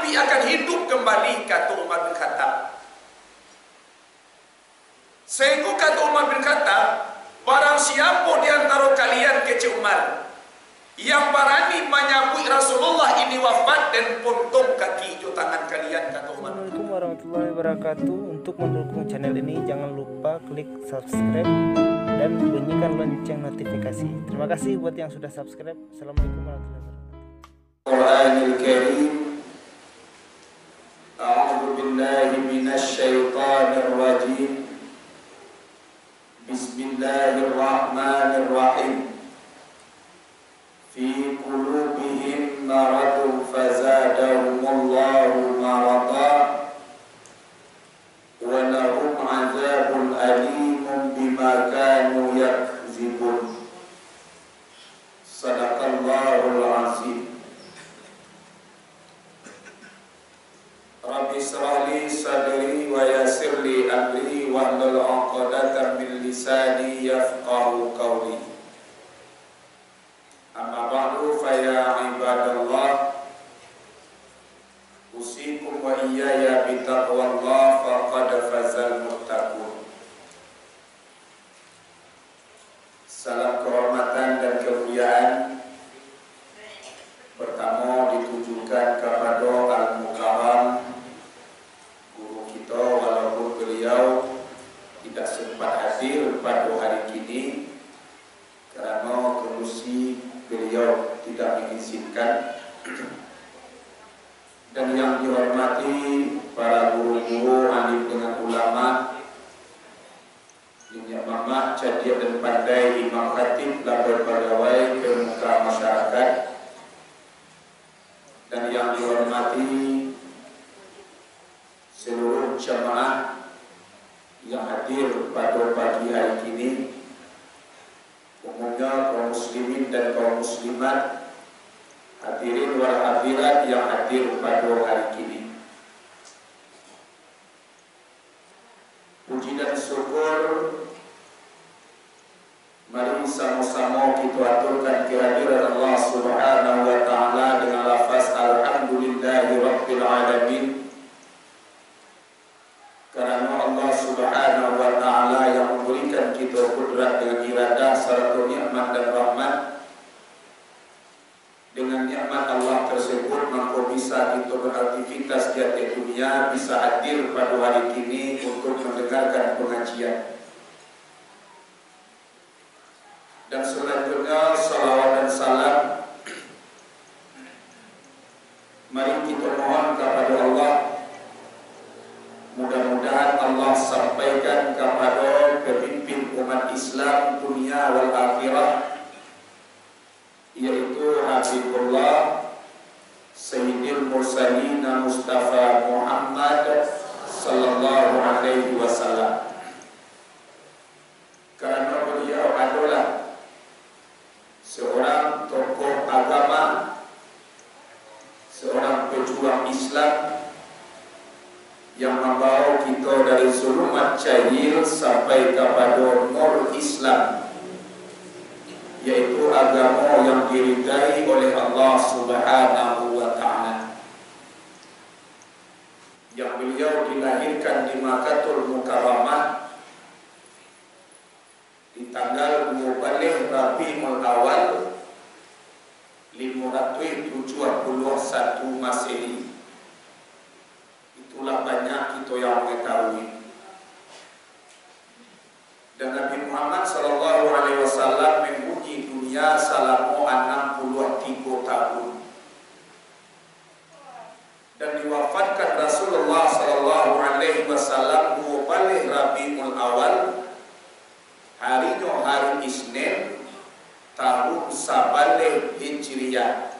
api akan hidup kembali, kata Umar bin Khattab. Sehingga kata Umar bin Khattab, barang siapa di antara kalian, kece Umar, yang berani menyambut Rasulullah ini wafat dan potong kaki itu tangan kalian, kata Umar. Assalamualaikum warahmatullahi wabarakatuh. Untuk mendukung channel ini jangan lupa klik subscribe dan bunyikan lonceng notifikasi. Terima kasih buat yang sudah subscribe. Assalamualaikum warahmatullahi wabarakatuh. Qur'anul Karim. A'udzu billahi minasy syaithanir rajim. Bismillahirrahmanirrahim. Fi qulubihim maradun fazadahumullahu marada wa lahum 'adzabun alimun bima kanu yakzibun. Sadaqallahul azim. Rabbi shrah li sadri wa yassir li amri wahlul 'uqdatam min lisani yafqahu qawli. Amma ba'du fa ya ibadallah, usikum wa iyaya bitaqwallah faqad fazal muttaqun. Salam kehormatan dan kemuliaan pertama ditujukan kepada Al-Mukarram, guru kita, walaupun beliau tidak sempat hadir pada hari ini karena kondisi beliau tidak mengizinkan. Dan yang dihormati para guru-guru, alim dengan ulama, dunia mama, cadia dan pandai, imam khatib, labor pegawai, pemuka masyarakat, dan yang dihormati seluruh jamaah yang hadir pada pagi hari ini, umumnya kaum muslimin dan kaum muslimat, hadirin wal hadirat yang hadir pada hari ini. Puji dan syukur mari sama-sama kita aturkan kehadiran Allah Subhanahu wa taala dengan lafaz alhamdulillahi rabbil alamin. Karena Allah Subhanahu wa taala yang memberikan kita kudrat dengan iradah serta nikmat dan rahmat. Dengan nikmat Allah tersebut maka bisa kita beraktivitas di atas dunia, bisa hadir pada hari ini untuk mendengarkan pengajian. Dan selanjutnya salawat dan salam mari kita mohon kepada Allah, mudah-mudahan Allah sampaikan kepada pemimpin umat Islam dunia wal akhirah, yaitu Habibullah Sayyidil Mursalin Mustafa Muhammad sallallahu alaihi wasallam. Karena beliau adalah seorang tokoh agama, seorang pejuang Islam yang membawa kita dari zulumat jahil sampai kepada nur Islam, yaitu agama yang diridai oleh Allah Subhanahu wa taala. Yang beliau dilahirkan di Makkatul Mukarramah di tanggal 12 Rabiul Awal 571 Masehi. Itulah banyak kita yang mengetahui. Dan Nabi Muhammad sallallahu alaihi wasallam mengunjungi dunia selama 63 tahun. Dan diwafatkan Rasulullah sallallahu alaihi wasallam 12 Rabiul Awal, harinya hari Isnin, tahun Sabale Hijriyah,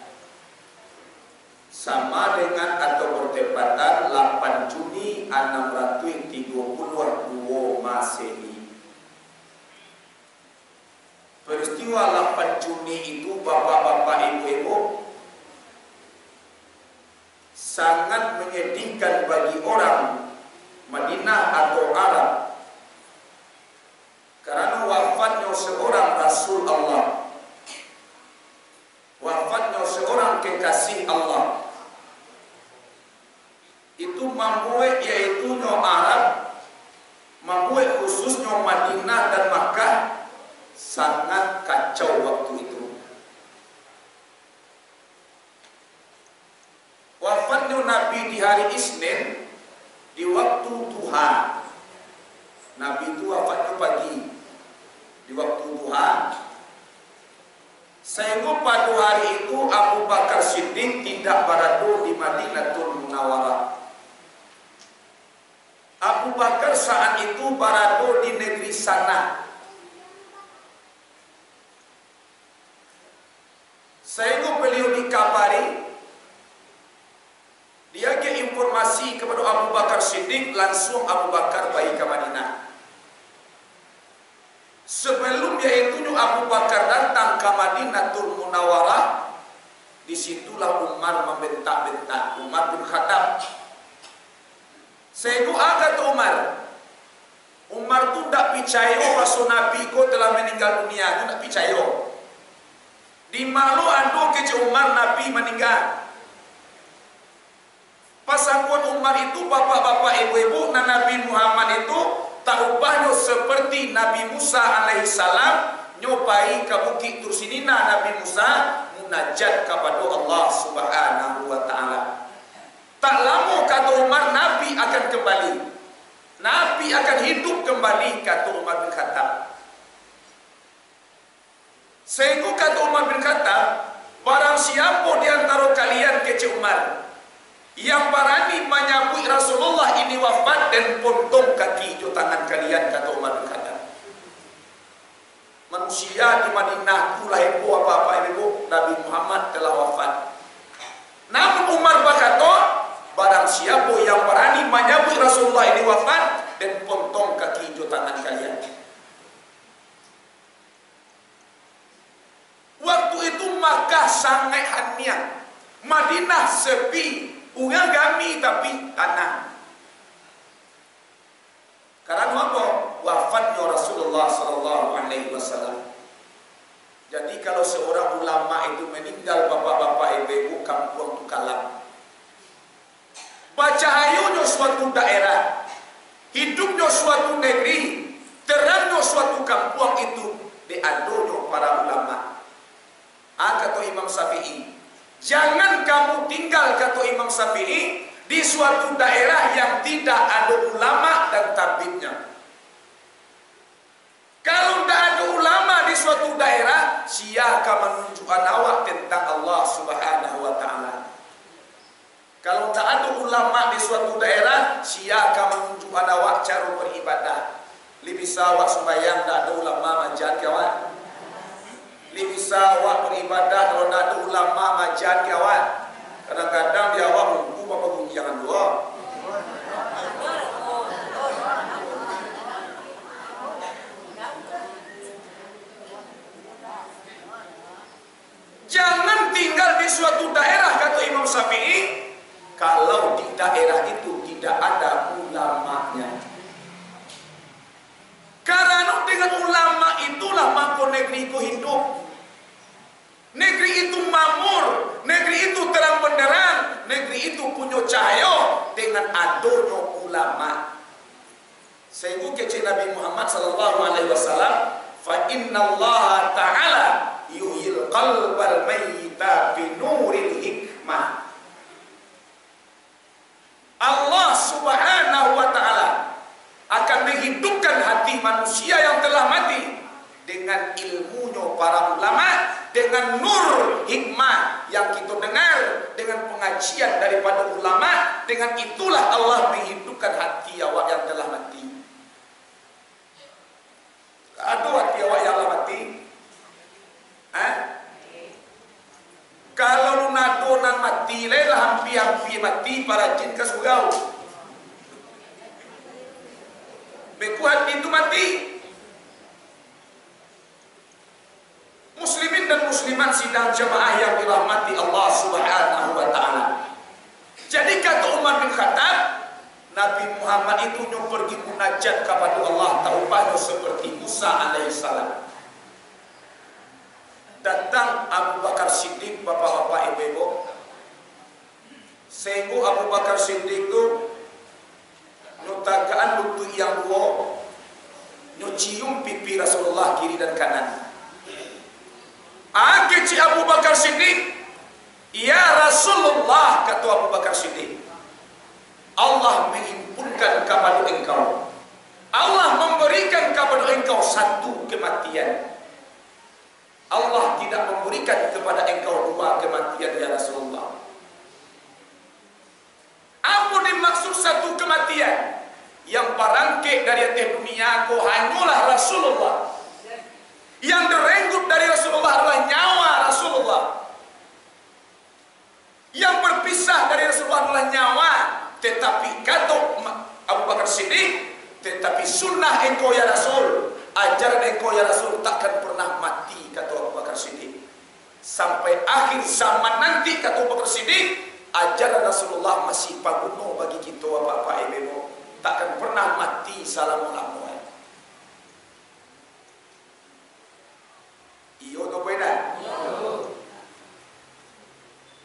sama dengan atau bertepatan 8 Juni 632 Masehi. Peristiwa 8 Juni itu, bapak-bapak, ibu-ibu, sangat menyedihkan bagi orang Madinah atau Arab, karena wafatnya seorang Rasul Allah, wafatnya seorang kekasih Allah, membuat yaitu nyo Arab, membuat khususnya Madinah dan Makkah sangat kacau waktu itu. Wafatnya Nabi di hari Isnin di waktu duha. Nabi itu wafatnya pagi di waktu duha. Sehingga pada hari itu Abu Bakar Siddiq tidak berada di Madinatul Munawwarah. Abu Bakar saat itu berada di negeri sana. Sehingga beliau dikabari, dia ke informasi kepada Abu Bakar Siddiq, langsung Abu Bakar baik ke Madinah. Sebelum yaitu Abu Bakar datang ke Madinatul Munawwarah, disitulah Umar membentak-bentak, Umar bin Khattab. Sehingga agak Umar tu tak percaya bahwa Nabi ko telah meninggal dunia, tu tak percaya. Di malu ando ke Umar Nabi meninggal. Pasangan Umar itu bapak-bapak ibu-ibu dan Nabi Muhammad itu tak ubahnya seperti Nabi Musa alaihissalam nyopai ke bukit Tursinina. Nabi Musa munajat kepada Allah subhanahu wa ta'ala. Tak lama kata Umar Nabi akan kembali, Nabi akan hidup kembali, kata Umar bin Khattab. Sehingga kata Umar bin Khattab, barang siapa di antara kalian kece Umar yang berani menyambut Rasulullah ini wafat dan potong kaki jo tangan kalian, kata Umar bin Khattab. Manusia di Madinah pula heboh apa-apa ibu, Nabi Muhammad telah wafat. Namun Umar berkata, barang siapa yang berani menyambut Rasulullah ini wafat dan potong kaki jo tangan kalian. Waktu itu Makkah sangat hanian, Madinah sepi, uang kami tapi tanah. Karena apa? Wafatnya Rasulullah sallallahu alaihi wasallam. Jadi kalau seorang ulama itu meninggal, bapak-bapak ibu kampung itu kalam. Bacahayunya suatu daerah, hidupnya suatu negeri, terangnya suatu kampung itu diadonya para ulama. Kata Imam Syafi'i, jangan kamu tinggal, kata Imam Syafi'i, di suatu daerah yang tidak ada ulama dan tabibnya. Kalau tidak ada ulama di suatu daerah, siapa menunjukkan awak tentang Allah subhanahu wa ta'ala. Kalau tidak ada ulama di suatu daerah, siapa menunjukkan awak cara beribadah. Lebih sawak sembahyang, tidak ada ulama majad kawan. Lebih sawak beribadah kalau tidak ada ulama majad kawan. Kadang-kadang dia awak menunggu apa gunjangan dua. Jangan tinggal di suatu daerah, kata Imam Syafi'i, kalau di daerah itu tidak ada ulamanya. Karena dengan ulama itulah maka negeri itu hidup. Negeri itu makmur, negeri itu terang benderang, negeri itu punya cahaya dengan adanya ulama. Sehingga kece Nabi Muhammad sallallahu alaihi wasallam, fa innallaha ta'ala yuhil qalbal mayyita bi nuril hikmah. Allah subhanahu wa ta'ala akan menghidupkan hati manusia yang telah mati dengan ilmunya para ulama, dengan nur hikmah yang kita dengar, dengan pengajian daripada ulama. Dengan itulah Allah menghidupkan hati awak yang telah mati. Ada hati awak yang telah mati? Kalau lu nado nan mati, lelah hampir-hampir mati para jin ke surga. Bekuat itu mati. Muslimin dan muslimat sidang jemaah yang dirahmati Allah subhanahu wa ta'ala. Jadi kata Umar bin Khattab, Nabi Muhammad itu pergi munajat kepada Allah, taubahnya seperti Musa alaihissalam. Datang Abu Bakar Siddiq, bapak-bapak ibu-ibu. Sehingga Abu Bakar Siddiq itu bagaan lutut yang dua, cium pipi Rasulullah kiri dan kanan. Kecik Abu Bakar Siddiq, ya Rasulullah, kata Abu Bakar Siddiq, Allah menghimpunkan kepada engkau, Allah memberikan kepada engkau satu kematian. Allah tidak memberikan kepada engkau dua kematian, ya Rasulullah. Apa dimaksud satu kematian? Yang barangkit dari atas dunia kau hanyalah Rasulullah. Yang direnggut dari Rasulullah adalah nyawa Rasulullah. Yang berpisah dari Rasulullah adalah nyawa. Tetapi kata Abu Bakar Siddiq, tetapi sunnah engkau ya Rasul, ajaran engkau ya Rasul takkan pernah mati, kata Abu Bakar Siddiq. Sampai akhir zaman nanti, kata Abu Bakar Siddiq, ajaran Rasulullah masih paguno bagi kita apa-apa ibu, takkan pernah mati salam-salamu. Iyo to beda.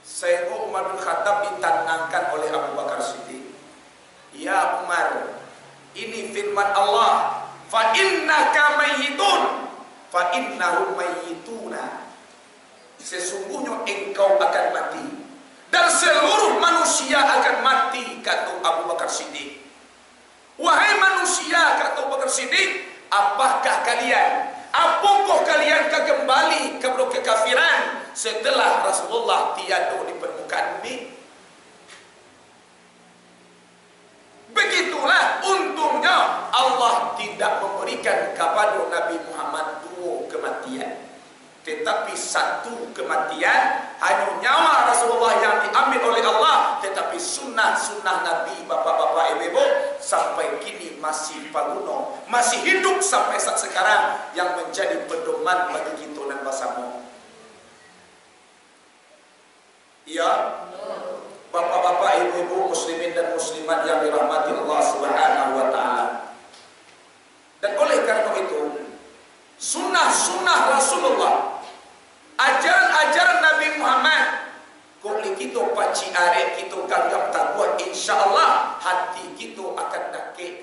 Sayyidina Umar bin Khattab ditanangkan oleh Abu Bakar Siddiq. Ya Umar, ini firman Allah, fa innaka mayyitun fa innahum mayyituna. Sesungguhnya engkau akan mati dan seluruh manusia akan mati, kata Abu Bakar Siddiq. Wahai manusia, kata Abu Bakar Siddiq, apakah kalian, apakah kalian kembali kepada kekafiran setelah Rasulullah tiada di permukaan bumi? Begitulah untungnya Allah tidak memberikan kepada Nabi Muhammad dua kematian, tetapi satu kematian, hanya nyawa Rasulullah yang diambil oleh Allah, tetapi sunnah-sunnah Nabi, bapak-bapak, ibu-ibu, sampai kini masih paguno, masih hidup sampai saat sekarang, yang menjadi pedoman bagi kita dan bersama. Ya, bapak-bapak, ibu-ibu, muslimin dan muslimat yang dirahmati Allah Subhanahu wa Ta'ala. Dan oleh karena itu, sunnah-sunnah Rasulullah, ajaran-ajaran Nabi Muhammad, kalau kita paci arek, kita ganggap takwa, insya Allah hati kita akan dakik